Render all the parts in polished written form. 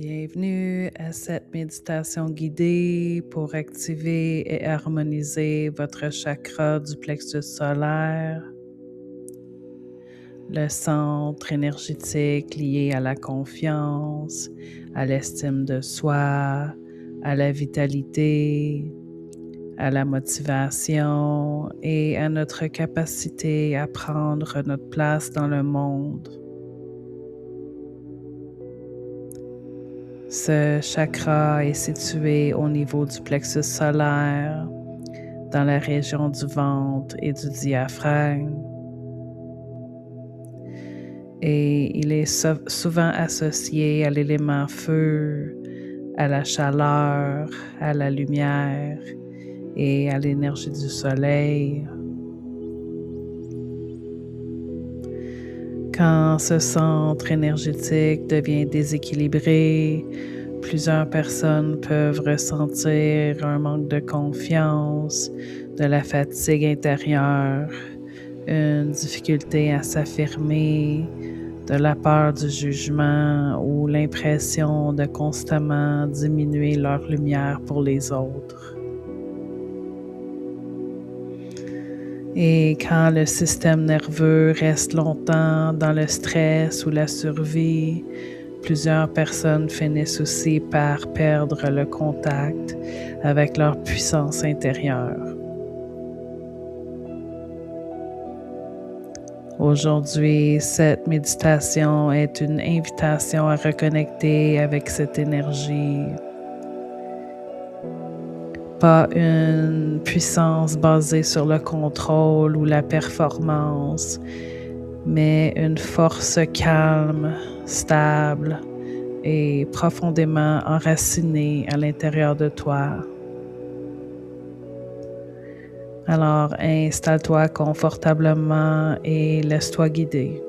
Bienvenue à cette méditation guidée pour activer et harmoniser votre chakra du plexus solaire, le centre énergétique lié à la confiance, à l'estime de soi, à la vitalité, à la motivation et à notre capacité à prendre notre place dans le monde. Ce chakra est situé au niveau du plexus solaire, dans la région du ventre et du diaphragme. Et il est souvent associé à l'élément feu, à la chaleur, à la lumière et à l'énergie du soleil. Quand ce centre énergétique devient déséquilibré, plusieurs personnes peuvent ressentir un manque de confiance, de la fatigue intérieure, une difficulté à s'affirmer, de la peur du jugement ou l'impression de constamment diminuer leur lumière pour les autres. Et quand le système nerveux reste longtemps dans le stress ou la survie, plusieurs personnes finissent aussi par perdre le contact avec leur puissance intérieure. Aujourd'hui, cette méditation est une invitation à reconnecter avec cette énergie. Pas une puissance basée sur le contrôle ou la performance, mais une force calme, stable et profondément enracinée à l'intérieur de toi. Alors, installe-toi confortablement et laisse-toi guider.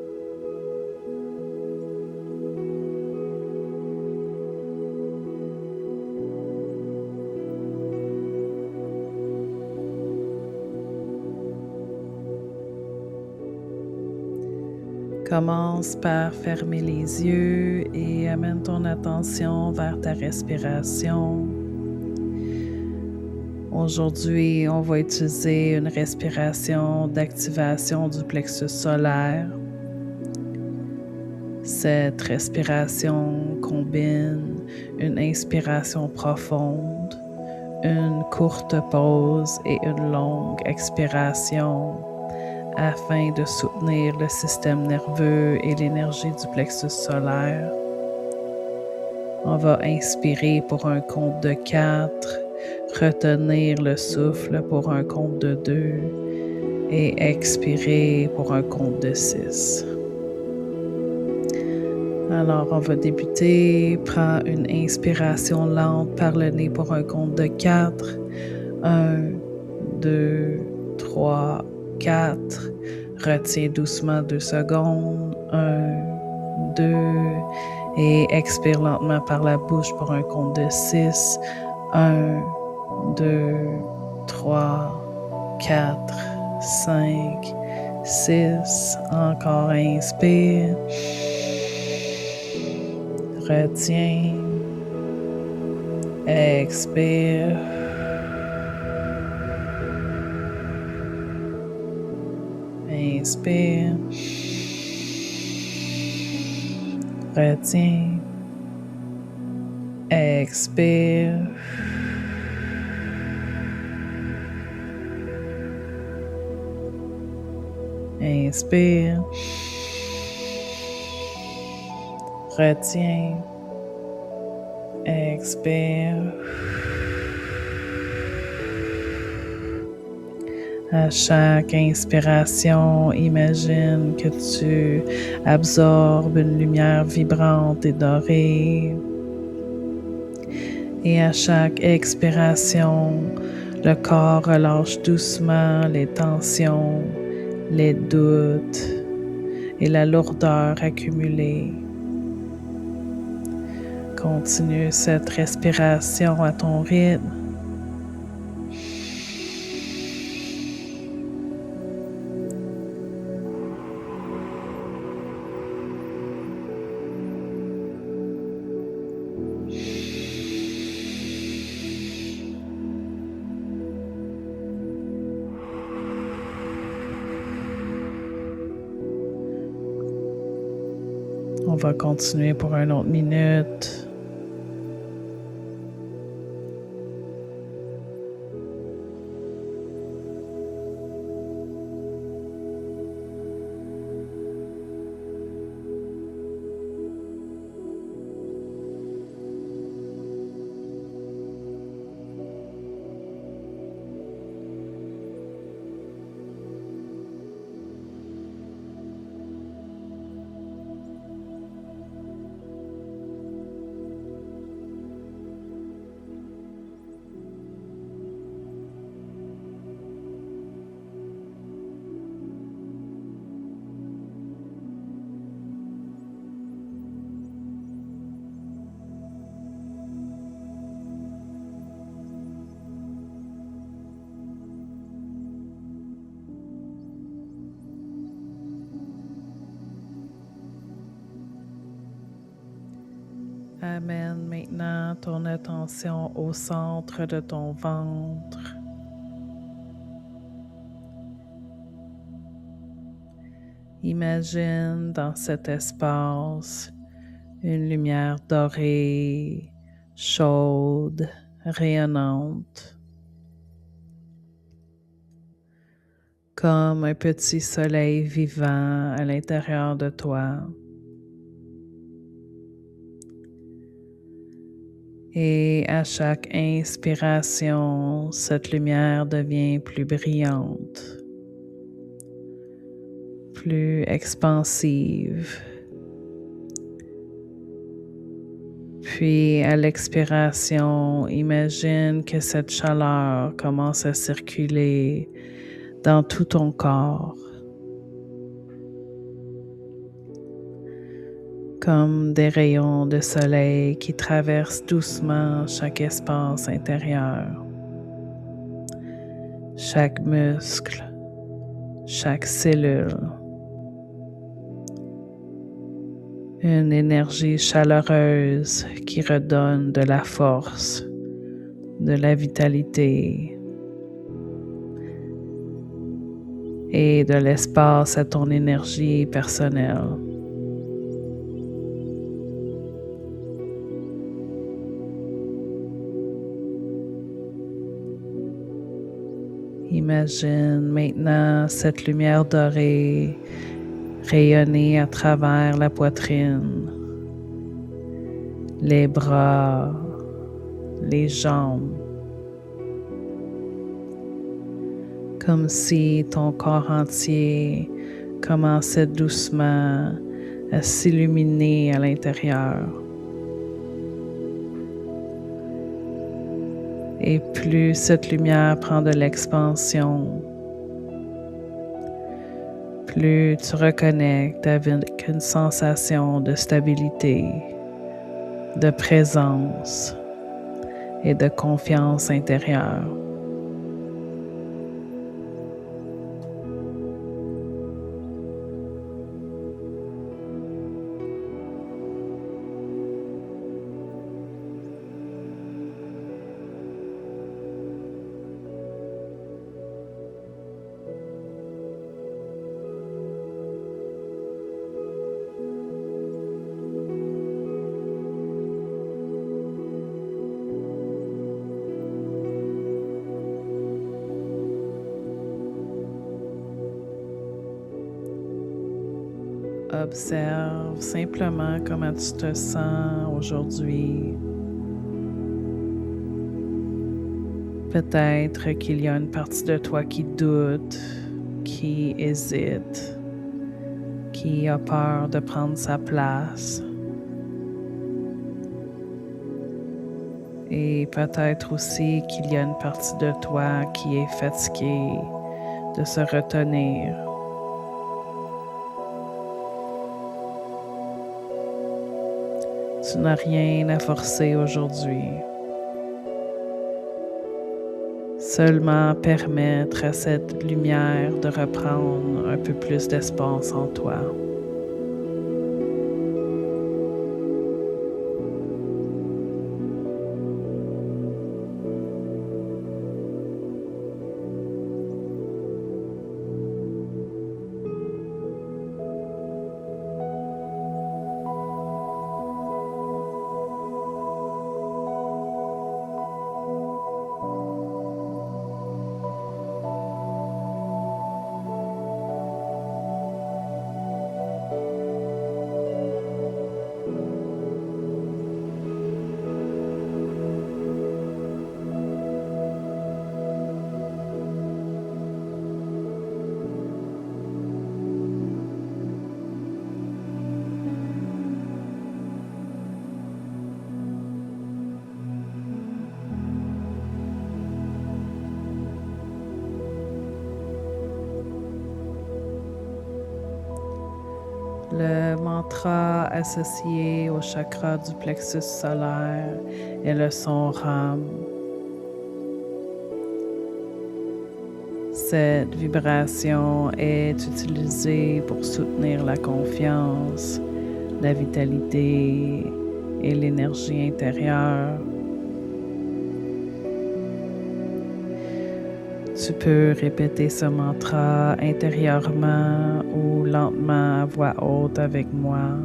Commence par fermer les yeux et amène ton attention vers ta respiration. Aujourd'hui, on va utiliser une respiration d'activation du plexus solaire. Cette respiration combine une inspiration profonde, une courte pause et une longue expiration afin de soutenir le système nerveux et l'énergie du plexus solaire. On va inspirer pour un compte de 4, retenir le souffle pour un compte de 2 et expirer pour un compte de 6. Alors, on va débuter. Prends une inspiration lente par le nez pour un compte de 4. 1, 2, 3, 4. Retiens doucement 2 secondes. 1, 2. Et expire lentement par la bouche pour un compte de 6. 1, 2, 3, 4, 5, 6. Encore inspire. Retiens. Expire. Inspire. Retiens. Expire. Inspire. Retiens. Expire. À chaque inspiration, imagine que tu absorbes une lumière vibrante et dorée. Et à chaque expiration, le corps relâche doucement les tensions, les doutes et la lourdeur accumulée. Continue cette respiration à ton rythme. On va continuer pour une autre minute. Amène maintenant ton attention au centre de ton ventre. Imagine dans cet espace une lumière dorée, chaude, rayonnante, comme un petit soleil vivant à l'intérieur de toi. Et à chaque inspiration, cette lumière devient plus brillante, plus expansive. Puis à l'expiration, imagine que cette chaleur commence à circuler dans tout ton corps, comme des rayons de soleil qui traversent doucement chaque espace intérieur, chaque muscle, chaque cellule. Une énergie chaleureuse qui redonne de la force, de la vitalité et de l'espace à ton énergie personnelle. Imagine maintenant cette lumière dorée rayonner à travers la poitrine, les bras, les jambes, comme si ton corps entier commençait doucement à s'illuminer à l'intérieur. Et plus cette lumière prend de l'expansion, plus tu reconnectes avec une sensation de stabilité, de présence et de confiance intérieure. Observe simplement comment tu te sens aujourd'hui. Peut-être qu'il y a une partie de toi qui doute, qui hésite, qui a peur de prendre sa place. Et peut-être aussi qu'il y a une partie de toi qui est fatiguée de se retenir. Tu n'as rien à forcer aujourd'hui. Seulement permettre à cette lumière de reprendre un peu plus d'espace en toi. Le mantra associé au chakra du plexus solaire est le son Ram. Cette vibration est utilisée pour soutenir la confiance, la vitalité et l'énergie intérieure. Tu peux répéter ce mantra intérieurement ou lentement à voix haute avec moi.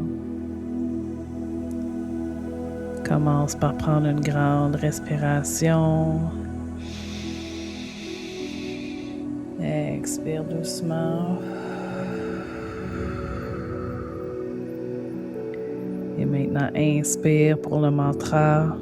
Commence par prendre une grande respiration. Expire doucement. Et maintenant, inspire pour le mantra.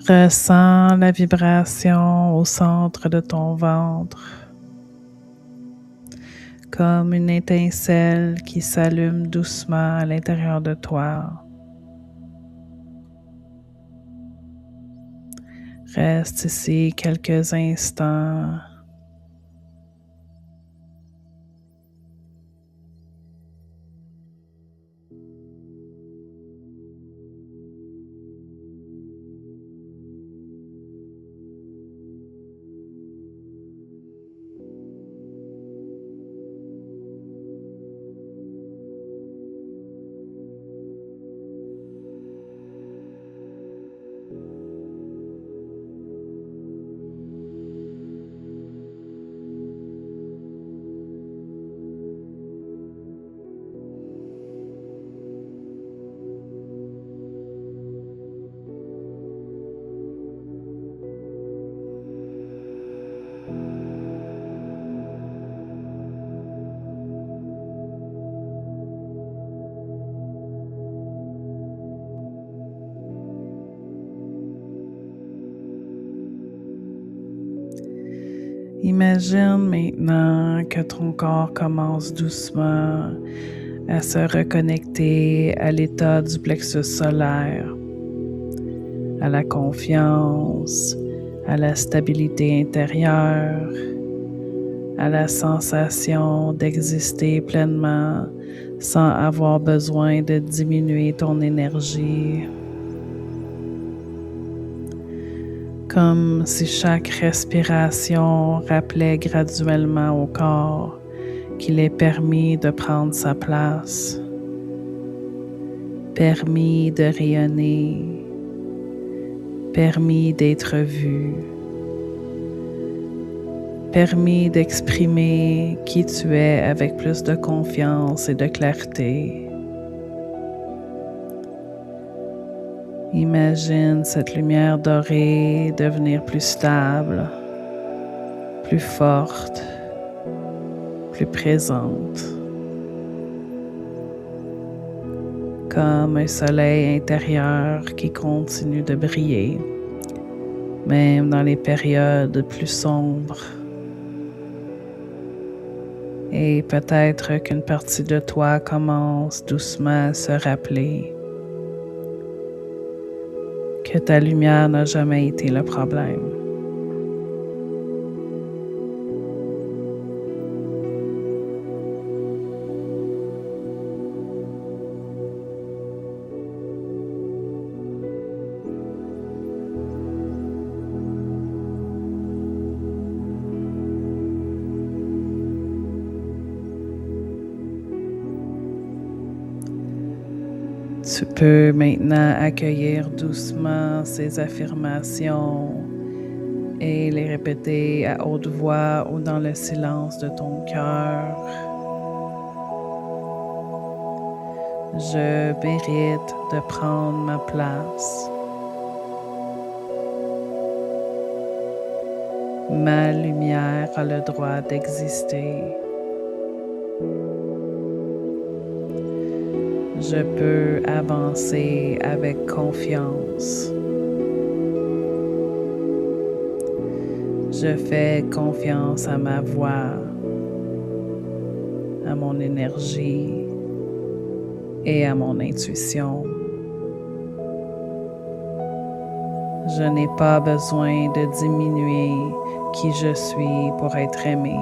Ressens la vibration au centre de ton ventre, comme une étincelle qui s'allume doucement à l'intérieur de toi. Reste ici quelques instants. Imagine maintenant que ton corps commence doucement à se reconnecter à l'état du plexus solaire, à la confiance, à la stabilité intérieure, à la sensation d'exister pleinement sans avoir besoin de diminuer ton énergie. Comme si chaque respiration rappelait graduellement au corps qu'il est permis de prendre sa place, permis de rayonner, permis d'être vu, permis d'exprimer qui tu es avec plus de confiance et de clarté. Imagine cette lumière dorée devenir plus stable, plus forte, plus présente, comme un soleil intérieur qui continue de briller, même dans les périodes plus sombres. Et peut-être qu'une partie de toi commence doucement à se rappeler que ta lumière n'a jamais été le problème. Tu peux maintenant accueillir doucement ces affirmations et les répéter à haute voix ou dans le silence de ton cœur. Je mérite de prendre ma place. Ma lumière a le droit d'exister. Je peux avancer avec confiance. Je fais confiance à ma voix, à mon énergie et à mon intuition. Je n'ai pas besoin de diminuer qui je suis pour être aimé.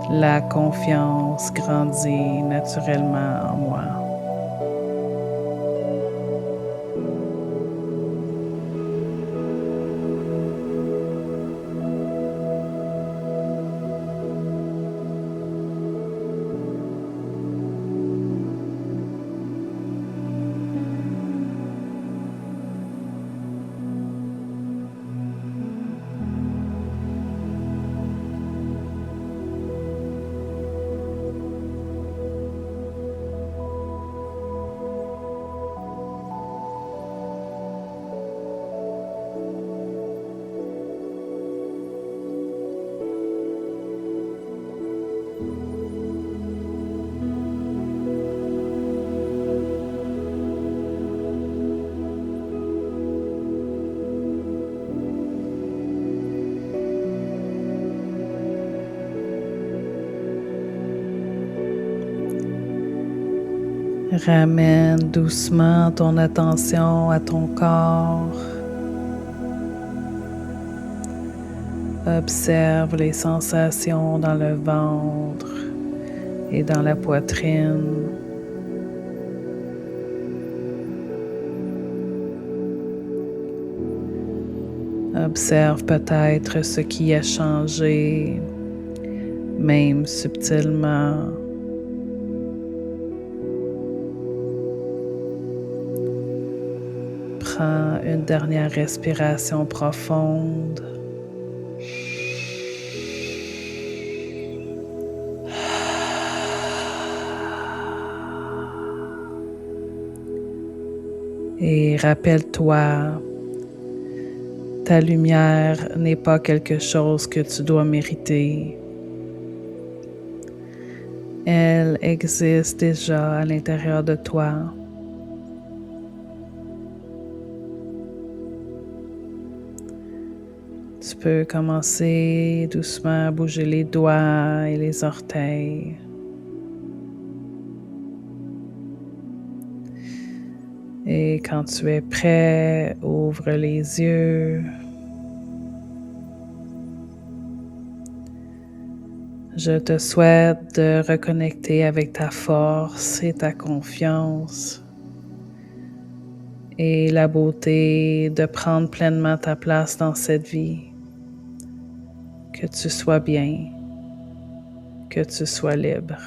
La confiance grandit naturellement en moi. Ramène doucement ton attention à ton corps. Observe les sensations dans le ventre et dans la poitrine. Observe peut-être ce qui a changé, même subtilement. Prends une dernière respiration profonde. Et rappelle-toi, ta lumière n'est pas quelque chose que tu dois mériter. Elle existe déjà à l'intérieur de toi. Tu peux commencer doucement à bouger les doigts et les orteils. Et quand tu es prêt, ouvre les yeux. Je te souhaite de reconnecter avec ta force et ta confiance et la beauté de prendre pleinement ta place dans cette vie. Que tu sois bien, que tu sois libre.